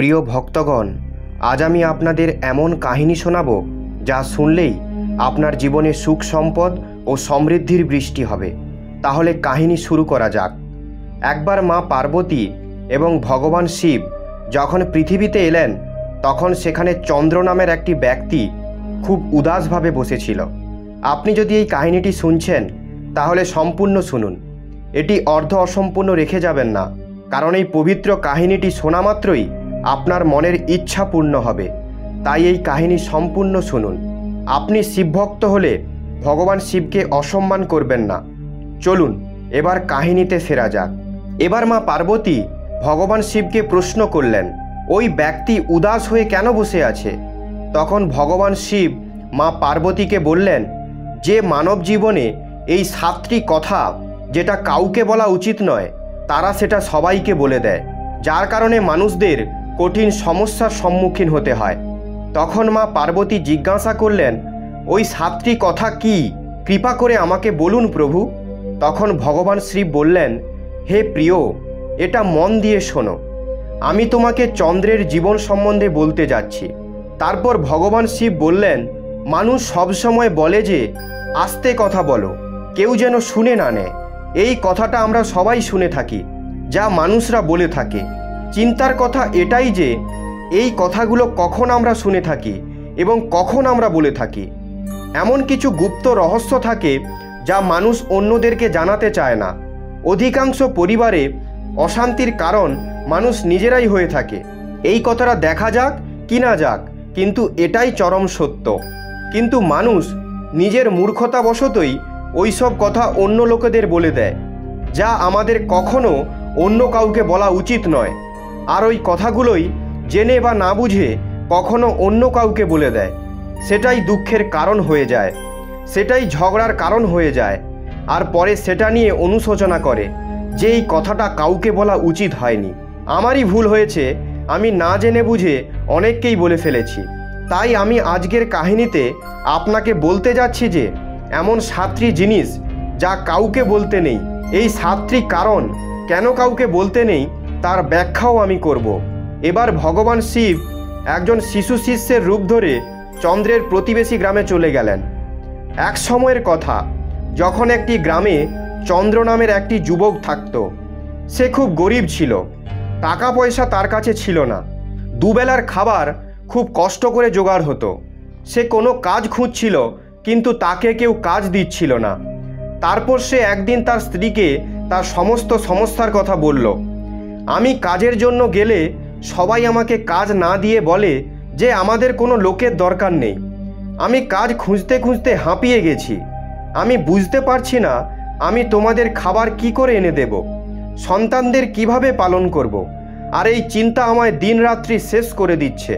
প্রিয় ভক্তগণ, আজ আমি আপনাদের এমন কাহিনী শোনাব যা শুনলেই আপনার জীবনে সুখ সম্পদ ও সমৃদ্ধির বৃষ্টি হবে। তাহলে কাহিনী শুরু করা যাক। একবার মা পার্বতী এবং ভগবান শিব যখন পৃথিবীতে এলেন, তখন সেখানে চন্দ্র নামের একটি ব্যক্তি খুব উদাসভাবে বসেছিল। আপনি যদি এই কাহিনীটি শুনছেন তাহলে সম্পূর্ণ শুনুন, এটি অর্ধ অসম্পূর্ণ রেখে যাবেন না, কারণ এই পবিত্র কাহিনীটি শোনা মাত্রই আপনার মনের ইচ্ছা পূর্ণ হবে। তাই এই কাহিনী সম্পূর্ণ শুনুন। আপনি শিবভক্ত হলে ভগবান শিবকে অসম্মান করবেন না। চলুন এবার কাহিনীতে ফেরা যাক। এবার মা পার্বতী ভগবান শিবকে প্রশ্ন করলেন, ওই ব্যক্তি উদাস হয়ে কেন বসে আছে? তখন ভগবান শিব মা পার্বতীকে বললেন, যে মানব জীবনে এই 7টি কথা যেটা কাউকে বলা উচিত নয়, তারা সেটা সবাইকে বলে দেয়, যার কারণে মানুষদের কঠিন সমস্যার সম্মুখীন হতে হয়। তখন মা পার্বতী জিজ্ঞাসা করলেন, ওই 7টি কথা কি? কৃপা করে আমাকে বলুন প্রভু। তখন ভগবান শিব বললেন, হে প্রিয়, এটা মন দিয়ে শোনো। আমি তোমাকে চন্দ্রের জীবন সম্বন্ধে বলতে যাচ্ছি। তারপর ভগবান শিব বললেন, মানুষ সবসময় বলে যে আস্তে কথা বলো, কেউ যেন শুনে না নেয়। এই কথাটা আমরা সবাই শুনে থাকি, যা মানুষরা বলে থাকে। চিন্তার কথা এটাই যে এই কথাগুলো কখন আমরা শুনে থাকি এবং কখন আমরা বলে থাকি। এমন কিছু গুপ্ত রহস্য থাকে যা মানুষ অন্যদেরকে জানাতে চায় না। অধিকাংশ পরিবারে অশান্তির কারণ মানুষ নিজেরাই হয়ে থাকে। এই কথাটা দেখা যাক কি না যাক, কিন্তু এটাই চরম সত্য। কিন্তু মানুষ নিজের মূর্খতাবশতই ওইসব কথা অন্য লোকেদের বলে দেয়, যা আমাদের কখনো অন্য কাউকে বলা উচিত নয়। আর ওই কথাগুলোই জেনে বা না বুঝে কখনো অন্য কাউকে বলে দেয়। সেটাই দুঃখের কারণ হয়ে যায়, সেটাই ঝগড়ার কারণ হয়ে যায়। আর পরে সেটা নিয়ে অনুশোচনা করে যে এই কথাটা কাউকে বলা উচিত হয়নি, আমারই ভুল হয়েছে, আমি না জেনে বুঝে অনেককেই বলে ফেলেছি। তাই আমি আজকের কাহিনীতে আপনাকে বলতে যাচ্ছি যে এমন 7টি জিনিস যা কাউকে বলতে নেই। এই 7টি কারণ কেন কাউকে বলতে নেই তার ব্যাখ্যাও আমি করব। এবার ভগবান শিব একজন শিশু শিষ্যের রূপ ধরে চন্দ্রের প্রতিবেশী গ্রামে চলে গেলেন। এক সময়ের কথা, যখন একটি গ্রামে চন্দ্র নামের একটি যুবক থাকত। সে খুব গরিব ছিল, টাকা পয়সা তার কাছে ছিল না। দুবেলার খাবার খুব কষ্ট করে জোগাড় হতো। সে কোনো কাজ খুঁজছিল, কিন্তু তাকে কেউ কাজ দিচ্ছিল না। তারপর সে একদিন তার স্ত্রীকে তার সমস্ত সমস্যার কথা বলল। আমি কাজের জন্য গেলে সবাই আমাকে কাজ না দিয়ে বলে যে আমাদের কোনো লোকের দরকার নেই। আমি কাজ খুঁজতে খুঁজতে হাঁপিয়ে গেছি। আমি বুঝতে পারছি না আমি তোমাদের খাবার কি করে এনে দেব, সন্তানদের কিভাবে পালন করব। আর এই চিন্তা আমায় দিনরাত্রি শেষ করে দিচ্ছে।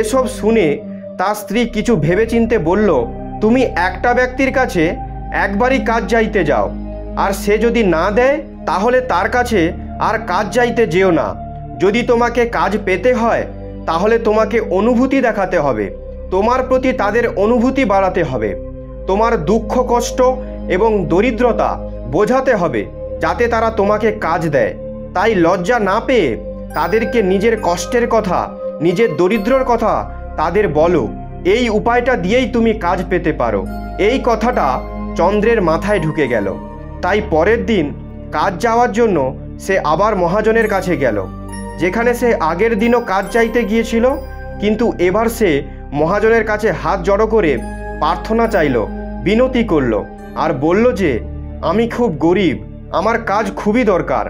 এসব শুনে তার স্ত্রী কিছু ভেবেচিন্তে বলল, তুমি একটা ব্যক্তির কাছে একবারই কাজ চাইতে যাও, আর সে যদি না দেয় তাহলে তার কাছে আর কাজ চাইতে যেও না। যদি তোমাকে কাজ পেতে হয় তাহলে তোমাকে অনুভূতি দেখাতে হবে, তোমার প্রতি তাদের অনুভূতি বাড়াতে হবে, তোমার দুঃখ কষ্ট এবং দরিদ্রতা বোঝাতে হবে, যাতে তারা তোমাকে কাজ দেয়। তাই লজ্জা না পেয়ে তাদেরকে নিজের কষ্টের কথা, নিজের দরিদ্রর কথা তাদের বলো। এই উপায়টা দিয়েই তুমি কাজ পেতে পারো। এই কথাটা চন্দ্রের মাথায় ঢুকে গেল। তাই পরের দিন কাজ যাওয়ার জন্য সে আবার মহাজনের কাছে গেল, যেখানে সে আগের দিনও কাজ চাইতে গিয়েছিল। কিন্তু এবার সে মহাজনের কাছে হাত জড়ো করে প্রার্থনা চাইল, বিনতি করল আর বলল যে আমি খুব গরিব, আমার কাজ খুবই দরকার।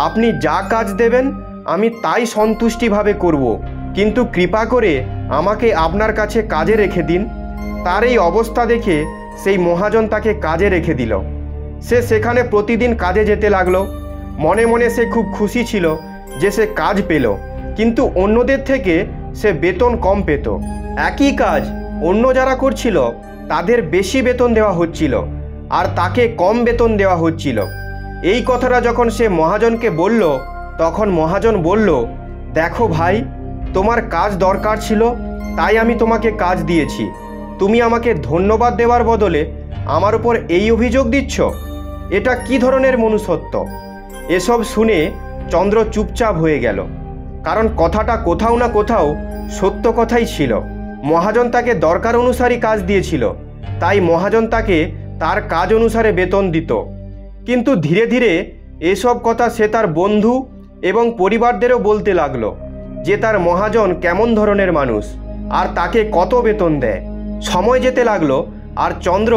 আপনি যা কাজ দেবেন আমি তাই সন্তুষ্টিভাবে করব, কিন্তু কৃপা করে আমাকে আপনার কাছে কাজে রেখে দিন। তার এই অবস্থা দেখে সেই মহাজন তাকে কাজে রেখে দিল। সে সেখানে প্রতিদিন কাজে যেতে লাগলো। মনে মনে সে খুব খুশি ছিল যে সে কাজ পেল, কিন্তু অন্যদের থেকে সে বেতন কম পেত। একই কাজ অন্য যারা করছিল তাদের বেশি বেতন দেওয়া হচ্ছিল, আর তাকে কম বেতন দেওয়া হচ্ছিল। এই কথাটা যখন সে মহাজনকে বলল, তখন মহাজন বলল, দেখো ভাই, তোমার কাজ দরকার ছিল তাই আমি তোমাকে কাজ দিয়েছি। তুমি আমাকে ধন্যবাদ দেওয়ার বদলে আমার উপর এই অভিযোগ দিচ্ছ? এটা কি ধরনের মনুষ্যত্ব? এসব শুনে চন্দ্র চুপচাপ হয়ে গেল, কারণ কথাটা কোথাও না কোথাও সত্য কথাই ছিল। মহাজন তাকে দরকার অনুসারী কাজ দিয়েছিল, তাই মহাজন তাকে তার কাজ অনুসারে বেতন দিত। কিন্তু ধীরে ধীরে এসব কথা সে তার বন্ধু এবং পরিবারদেরও বলতে লাগলো যে তার মহাজন কেমন ধরনের মানুষ আর তাকে কত বেতন দেয়। সময় যেতে লাগলো আর চন্দ্র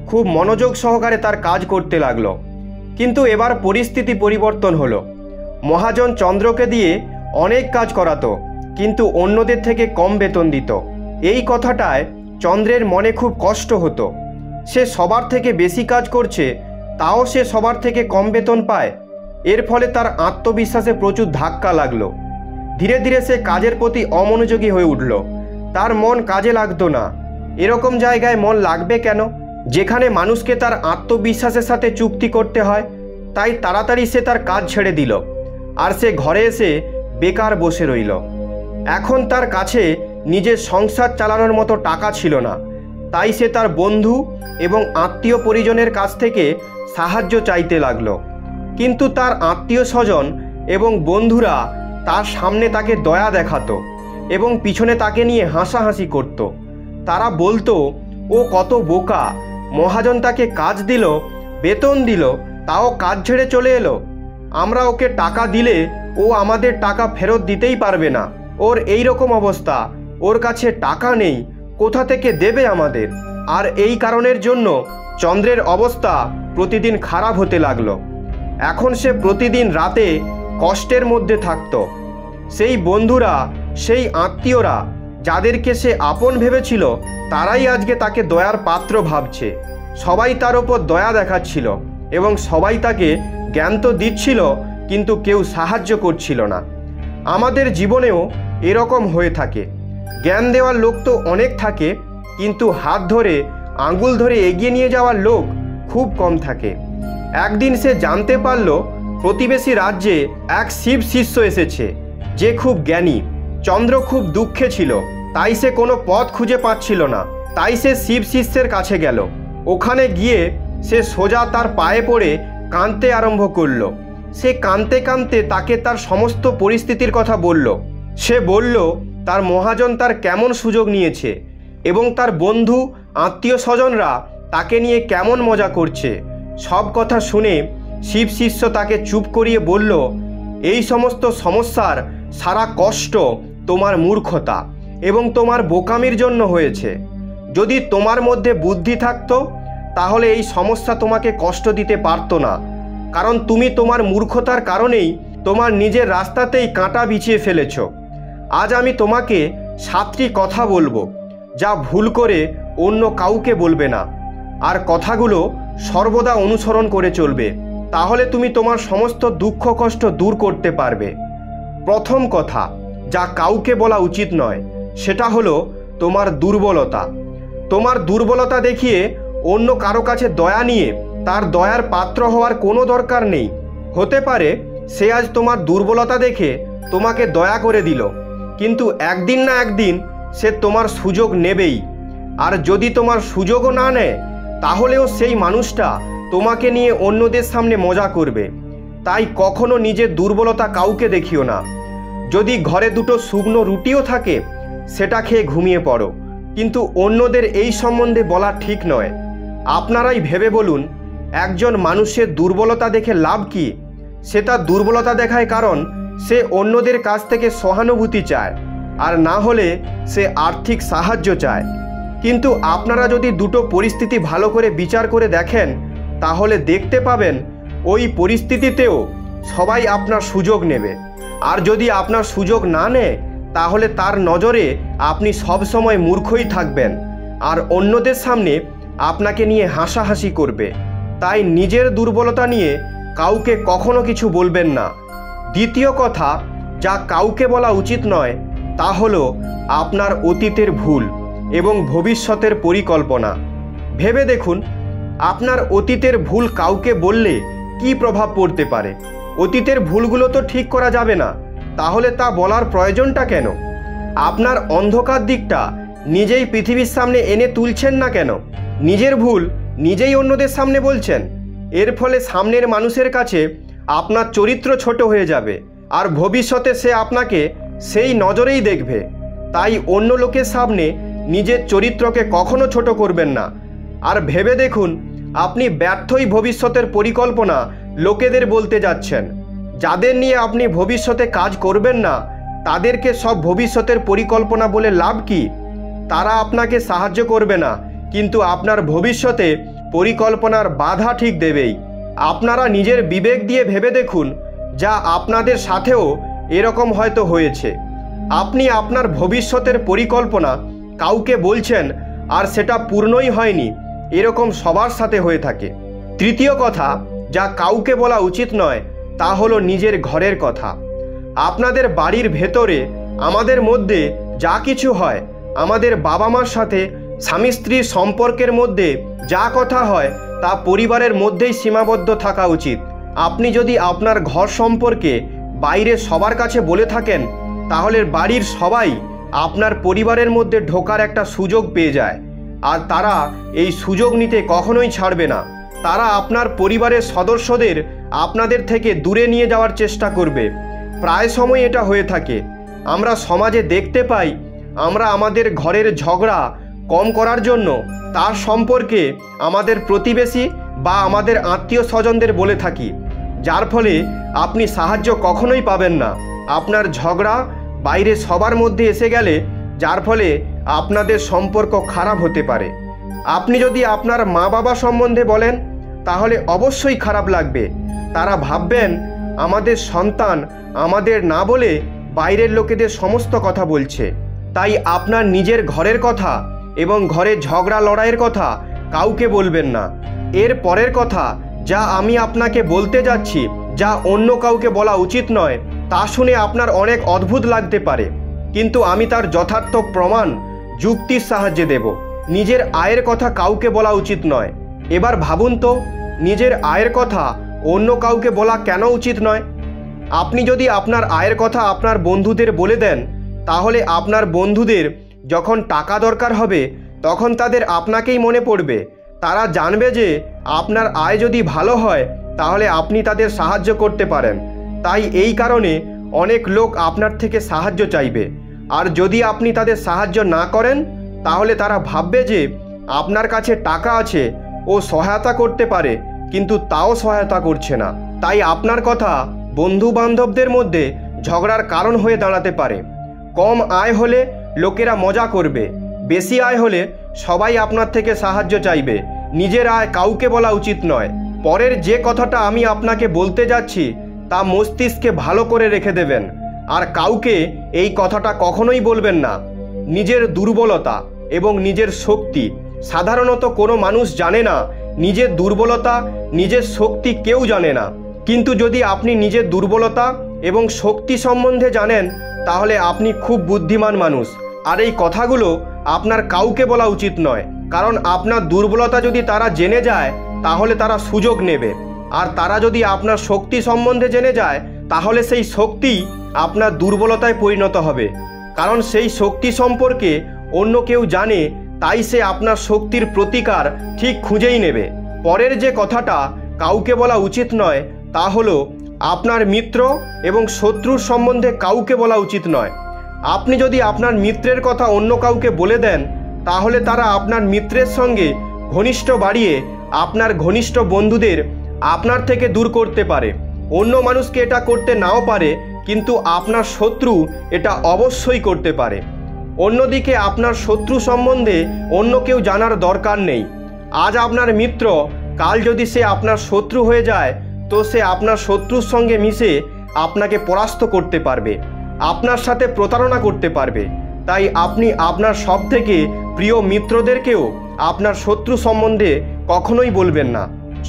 খুব মনোযোগ সহকারে তার কাজ করতে লাগলো। কিন্তু এবার পরিস্থিতি পরিবর্তন হলো। মহাজন চন্দ্রকে দিয়ে অনেক কাজ করাতো, কিন্তু অন্যদের থেকে কম বেতন দিত। এই কথাটায় চন্দ্রের মনে খুব কষ্ট হতো। সে সবার থেকে বেশি কাজ করছে, তাও সে সবার থেকে কম বেতন পায়। এর ফলে তার আত্মবিশ্বাসে প্রচুর ধাক্কা লাগলো। ধীরে ধীরে সে কাজের প্রতি অমনোযোগী হয়ে উঠল। তার মন কাজে লাগতো না। এরকম জায়গায় মন লাগবে কেন, যেখানে মানুষকে তার আত্মবিশ্বাসের সাথে চুক্তি করতে হয়? তাই তাড়াতাড়ি সে তার কাজ ছেড়ে দিল আর সে ঘরে এসে বেকার বসে রইল। এখন তার কাছে নিজের সংসার চালানোর মতো টাকা ছিল না। তাই সে তার বন্ধু এবং আত্মীয় পরিজনের কাছ থেকে সাহায্য চাইতে লাগলো। কিন্তু তার আত্মীয় স্বজন এবং বন্ধুরা তার সামনে তাকে দয়া দেখাতো এবং পিছনে তাকে নিয়ে হাসাহাসি করত। তারা বলতো ও কত বোকা, মহাজন তাকে কাজ দিল, বেতন দিল, তাও কাজ ছেড়ে চলে এলো। আমরা ওকে টাকা দিলে ও আমাদের টাকা ফেরত দিতেই পারবে না। ওর এই রকম অবস্থা, ওর কাছে টাকা নেই, কোথা থেকে দেবে আমাদের? আর এই কারণের জন্য চন্দ্রের অবস্থা প্রতিদিন খারাপ হতে লাগলো। এখন সে প্রতিদিন রাতে কষ্টের মধ্যে থাকত। সেই বন্ধুরা, সেই আত্মীয়রা যাদেরকে সে আপন ভেবেছিল, তারাই আজকে তাকে দয়ার পাত্র ভাবছে। সবাই তার ওপর দয়া দেখাচ্ছিল এবং সবাই তাকে জ্ঞান তো দিচ্ছিল, কিন্তু কেউ সাহায্য করছিল না। আমাদের জীবনেও এরকম হয়ে থাকে। জ্ঞান দেওয়ার লোক তো অনেক থাকে, কিন্তু হাত ধরে আঙ্গুল ধরে এগিয়ে নিয়ে যাওয়ার লোক খুব কম থাকে। একদিন সে জানতে পারল প্রতিবেশী রাজ্যে এক শিব শিষ্য এসেছে, যে খুব জ্ঞানী। চন্দ্র খুব দুঃখে ছিল, তাই সে কোনো পথ খুঁজে পাচ্ছিল না। তাই সে শিব শিষ্যের কাছে গেল। ওখানে গিয়ে সে সোজা তার পায়ে পড়ে কাঁদতে আরম্ভ করল। সে কাঁদতে কাঁদতে তাকে তার সমস্ত পরিস্থিতির কথা বলল। সে বলল তার মহাজন তার কেমন সুযোগ নিয়েছে এবং তার বন্ধু আত্মীয় স্বজনরা তাকে নিয়ে কেমন মজা করছে। সব কথা শুনে শিব শিষ্য তাকে চুপ করিয়ে বলল, এই সমস্ত সমস্যার সারা কষ্ট তোমার মূর্খতা এবং তোমার বোকামির জন্য হয়েছে। যদি তোমার মধ্যে বুদ্ধি থাকতো তাহলে এই সমস্যা তোমাকে কষ্ট দিতে পারতো না, কারণ তুমি তোমার মূর্খতার কারণেই তোমার নিজের রাস্তাতেই কাঁটা বিছিয়ে ফেলেছ। আজ আমি তোমাকে 7টি কথা বলবো, যা ভুল করে অন্য কাউকে বলবে না, আর কথাগুলো সর্বদা অনুসরণ করে চলবে। তাহলে তুমি তোমার সমস্ত দুঃখ কষ্ট দূর করতে পারবে। প্রথম কথা, যা কাউকে বলা উচিত নয়, সেটা হলো তোমার দুর্বলতা। তোমার দুর্বলতা দেখিয়ে অন্য কারো কাছে দয়া নিয়ে তার দয়ার পাত্র হওয়ার কোনো দরকার নেই। হতে পারে সে আজ তোমার দুর্বলতা দেখে তোমাকে দয়া করে দিল, কিন্তু একদিন না একদিন সে তোমার সুযোগ নেবেই। আর যদি তোমার সুযোগও না নেয়, তাহলেও সেই মানুষটা তোমাকে নিয়ে অন্যদের সামনে মজা করবে। তাই কখনো নিজের দুর্বলতা কাউকে দেখিও না। যদি ঘরে 2টো শুকনো রুটিও থাকে, সেটা খেয়ে ঘুমিয়ে পড়ো, কিন্তু অন্যদের এই সম্বন্ধে বলা ঠিক নয়। আপনারাই ভেবে বলুন, একজন মানুষের দুর্বলতা দেখে লাভ কি? সে তার দুর্বলতা দেখায় কারণ সে অন্যদের কাছ থেকে সহানুভূতি চায়, আর না হলে সে আর্থিক সাহায্য চায়। কিন্তু আপনারা যদি 2টো পরিস্থিতি ভালো করে বিচার করে দেখেন, তাহলে দেখতে পাবেন ওই পরিস্থিতিতেও সবাই আপনার সুযোগ নেবে। আর যদি আপনার সুযোগ না নেয়, তাহলে তার নজরে আপনি সব সময় মূর্খই থাকবেন আর অন্যদের সামনে আপনাকে নিয়ে হাসাহাসি করবে। তাই নিজের দুর্বলতা নিয়ে কাউকে কখনো কিছু বলবেন না। দ্বিতীয় কথা, যা কাউকে বলা উচিত নয়, তা হলো আপনার অতীতের ভুল এবং ভবিষ্যতের পরিকল্পনা। ভেবে দেখুন, আপনার অতীতের ভুল কাউকে বললে কি প্রভাব পড়তে পারে। অতীতের ভুলগুলো তো ঠিক করা যাবে না, তাহলে তা বলার প্রয়োজনটা কেন? আপনার অন্ধকার দিকটা নিজেই পৃথিবীর সামনে এনে তুলছেন না কেন? নিজের ভুল নিজেই অন্যদের সামনে বলছেন। এর ফলে সামনের মানুষের কাছে আপনার চরিত্র ছোট হয়ে যাবে, আর ভবিষ্যতে সে আপনাকে সেই নজরেই দেখবে। তাই অন্য লোকের সামনে নিজের চরিত্রকে কখনো ছোট করবেন না। আর ভেবে দেখুন, আপনি ব্যর্থই ভবিষ্যতের পরিকল্পনা লোকেদের বলতে যাচ্ছেন। যাদের নিয়ে আপনি ভবিষ্যতে কাজ করবেন না তাদেরকে সব ভবিষ্যতের পরিকল্পনা বলে লাভ কি? তারা আপনাকে সাহায্য করবে না, কিন্তু আপনার ভবিষ্যতে পরিকল্পনার বাধা ঠিক দেবেই। আপনারা নিজের বিবেক দিয়ে ভেবে দেখুন, যা আপনাদের সাথেও এরকম হয়তো হয়েছে। আপনি আপনার ভবিষ্যতের পরিকল্পনা কাউকে বলছেন আর সেটা পূর্ণই হয়নি, এরকম সবার সাথে হয়ে থাকে। তৃতীয় কথা যা কাউকে বলা উচিত নয় তা হলো নিজের ঘরের কথা। আপনাদের বাড়ির ভেতরে আমাদের মধ্যে যা কিছু হয়, আমাদের বাবা মার সাথে স্বামী স্ত্রীর সম্পর্কের মধ্যে যা কথা হয় তা পরিবারের মধ্যেই সীমাবদ্ধ থাকা উচিত। আপনি যদি আপনার ঘর সম্পর্কে বাইরে সবার কাছে বলে থাকেন তাহলে বাড়ির সবাই আপনার পরিবারের মধ্যে ঢোকার একটা সুযোগ পেয়ে যায়, আর তারা এই সুযোগ নিতে কখনোই ছাড়বে না। তারা আপনার পরিবারের সদস্যদের আপনাদের থেকে দূরে নিয়ে যাওয়ার চেষ্টা করবে। প্রায় সময় এটা হয়ে থাকে। আমরা সমাজে দেখতে পাই, আমরা আমাদের ঘরের ঝগড়া কম করার জন্য তার সম্পর্কে আমাদের প্রতিবেশী বা আমাদের আত্মীয় স্বজনদের বলে থাকি, যার ফলে আপনি সাহায্য কখনোই পাবেন না। আপনার ঝগড়া বাইরে সবার মধ্যে এসে গেলে যার ফলে আপনাদের সম্পর্ক খারাপ হতে পারে। আপনি যদি আপনার মা বাবা সম্বন্ধে বলেন তাহলে অবশ্যই খারাপ লাগবে। তারা ভাববেন আমাদের সন্তান আমাদের না বলে বাইরের লোকেদের সমস্ত কথা বলছে। তাই আপনার নিজের ঘরের কথা এবং ঘরে ঝগড়া লড়াইয়ের কথা কাউকে বলবেন না। এর পরের কথা যা আমি আপনাকে বলতে যাচ্ছি, যা অন্য কাউকে বলা উচিত নয়, তা শুনে আপনার অনেক অদ্ভুত লাগতে পারে, কিন্তু আমি তার যথার্থ প্রমাণ যুক্তির সাহায্যে দেব। নিজের আয়ের কথা কাউকে বলা উচিত নয়। এবার ভাবুন তো, নিজের আয়ের কথা অন্য কাউকে বলা কেন উচিত নয়? আপনি যদি আপনার আয়ের কথা আপনার বন্ধুদের বলে দেন তাহলে আপনার বন্ধুদের যখন টাকা দরকার হবে তখন তাদের আপনাকেই মনে পড়বে। তারা জানবে যে আপনার আয় যদি ভালো হয় তাহলে আপনি তাদের সাহায্য করতে পারেন। তাই এই কারণে অনেক লোক আপনার থেকে সাহায্য চাইবে, আর যদি আপনি তাদের সাহায্য না করেন তাহলে তারা ভাববে যে আপনার কাছে টাকা আছে, ও সহায়তা করতে পারে, কিন্তু তাও সহায়তা করছে না। তাই আপনার কথা বন্ধু বান্ধবদের মধ্যে ঝগড়ার কারণ হয়ে দাঁড়াতে পারে। কম আয় হলে লোকেরা মজা করবে, বেশি আয় হলে সবাই আপনার থেকে সাহায্য চাইবে। নিজের আয় কাউকে বলা উচিত নয়। পরের যে কথাটা আমি আপনাকে বলতে যাচ্ছি তা মস্তিষ্কে ভালো করে রেখে দেবেন, আর কাউকে এই কথাটা কখনোই বলবেন না। নিজের দুর্বলতা এবং নিজের শক্তি সাধারণত কোনো মানুষ জানে না। নিজের দুর্বলতা নিজের শক্তি কেউ জানে না, কিন্তু যদি আপনি নিজের দুর্বলতা এবং শক্তি সম্বন্ধে জানেন তাহলে আপনি খুব বুদ্ধিমান মানুষ। আর এই কথাগুলো আপনার কাউকে বলা উচিত নয়, কারণ আপনার দুর্বলতা যদি তারা জেনে যায় তাহলে তারা সুযোগ নেবে, আর তারা যদি আপনার শক্তি সম্বন্ধে জেনে যায় তাহলে সেই শক্তি আপনার দুর্বলতায় পরিণত হবে। কারণ সেই শক্তি সম্পর্কে অন্য কেউ জানে, তাই সে আপনার শক্তির প্রতিকার ঠিক খুঁজেই নেবে। পরের যে কথাটা কাউকে বলা উচিত নয় তা হলো আপনার মিত্র এবং শত্রুর সম্বন্ধে কাউকে বলা উচিত নয়। আপনি যদি আপনার মিত্রের কথা অন্য কাউকে বলে দেন তাহলে তারা আপনার মিত্রের সঙ্গে ঘনিষ্ঠ বাড়িয়ে আপনার ঘনিষ্ঠ বন্ধুদের আপনার থেকে দূর করতে পারে। অন্য মানুষকে এটা করতে নাও পারে, কিন্তু আপনার শত্রু এটা অবশ্যই করতে পারে। অন্যদিকে আপনার শত্রু সম্বন্ধে অন্য কেউ জানার দরকার নেই। আজ আপনার মিত্র, কাল যদি সে আপনার শত্রু হয়ে যায় তো সে আপনার শত্রুর সঙ্গে মিশে আপনাকে পরাস্ত করতে পারবে, আপনার সাথে প্রতারণা করতে পারবে। তাই আপনি আপনার সবথেকে প্রিয় মিত্রদেরকেও আপনার শত্রু সম্বন্ধে কখনোই বলবেন না।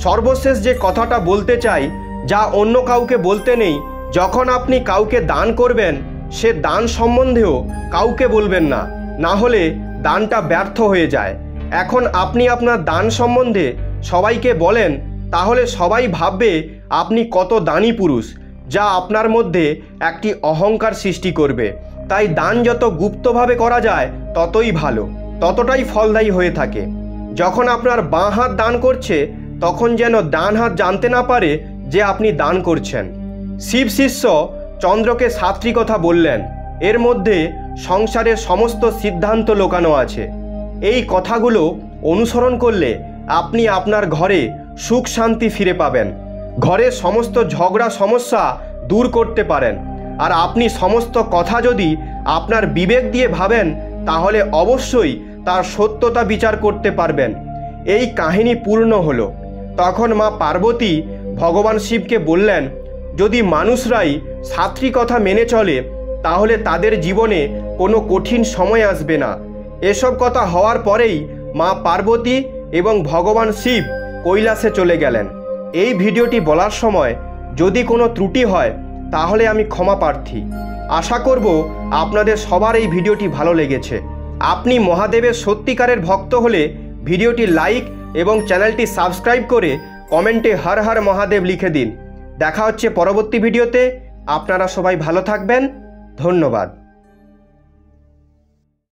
সর্বশেষ যে কথাটা বলতে চাই, যা অন্য কাউকে বলতে নেই, যখন আপনি কাউকে দান করবেন সে দান সম্বন্ধেও কাউকে বলবেন না, না হলে দানটা ব্যর্থ হয়ে যায়। এখন আপনি আপনার দান সম্বন্ধে সবাইকে বলেন তাহলে সবাই ভাববে আপনি কত দানী পুরুষ, যা আপনার মধ্যে একটি অহংকার সৃষ্টি করবে। তাই দান যত গুপ্তভাবে করা যায় ততই ভালো, ততটাই ফলদায়ী হয়ে থাকে। যখন আপনার বাঁ হাত দান করছে তখন যেন ডান হাত জানতে না পারে যে আপনি দান করছেন। শিব শিষ্য চন্দ্রকে 7টি কথা বললেন। এর মধ্যে সংসারের সমস্ত সিদ্ধান্ত লুকানো আছে। এই কথাগুলো অনুসরণ করলে আপনি আপনার ঘরে সুখ শান্তি ফিরে পাবেন, ঘরের সমস্ত ঝগড়া সমস্যা দূর করতে পারেন। আর আপনি সমস্ত কথা যদি আপনার বিবেক দিয়ে ভাবেন তাহলে অবশ্যই তার সত্যতা বিচার করতে পারবেন। এই কাহিনী পূর্ণ হলো। তখন মা পার্বতী ভগবান শিবকে বললেন, যদি মানুষরাই 7টি কথা মেনে চলে তাহলে তাদের জীবনে কোনো কঠিন সময় আসবে না। এসব কথা হওয়ার পরেই মা পার্বতী এবং ভগবান শিব কৈলাসে চলে গেলেন। এই ভিডিওটি বলার সময় যদি কোনো ত্রুটি হয় তাহলে আমি ক্ষমা প্রার্থী। আশা করব আপনাদের সবার এই ভিডিওটি ভালো লেগেছে। আপনি মহাদেবের সত্যিকারের ভক্ত হলে ভিডিওটি লাইক এবং চ্যানেলটি সাবস্ক্রাইব করে কমেন্টে হর হর মহাদেব লিখে দিন। দেখা হচ্ছে পরবর্তী ভিডিওতে। আপনারা সবাই ভালো থাকবেন। ধন্যবাদ।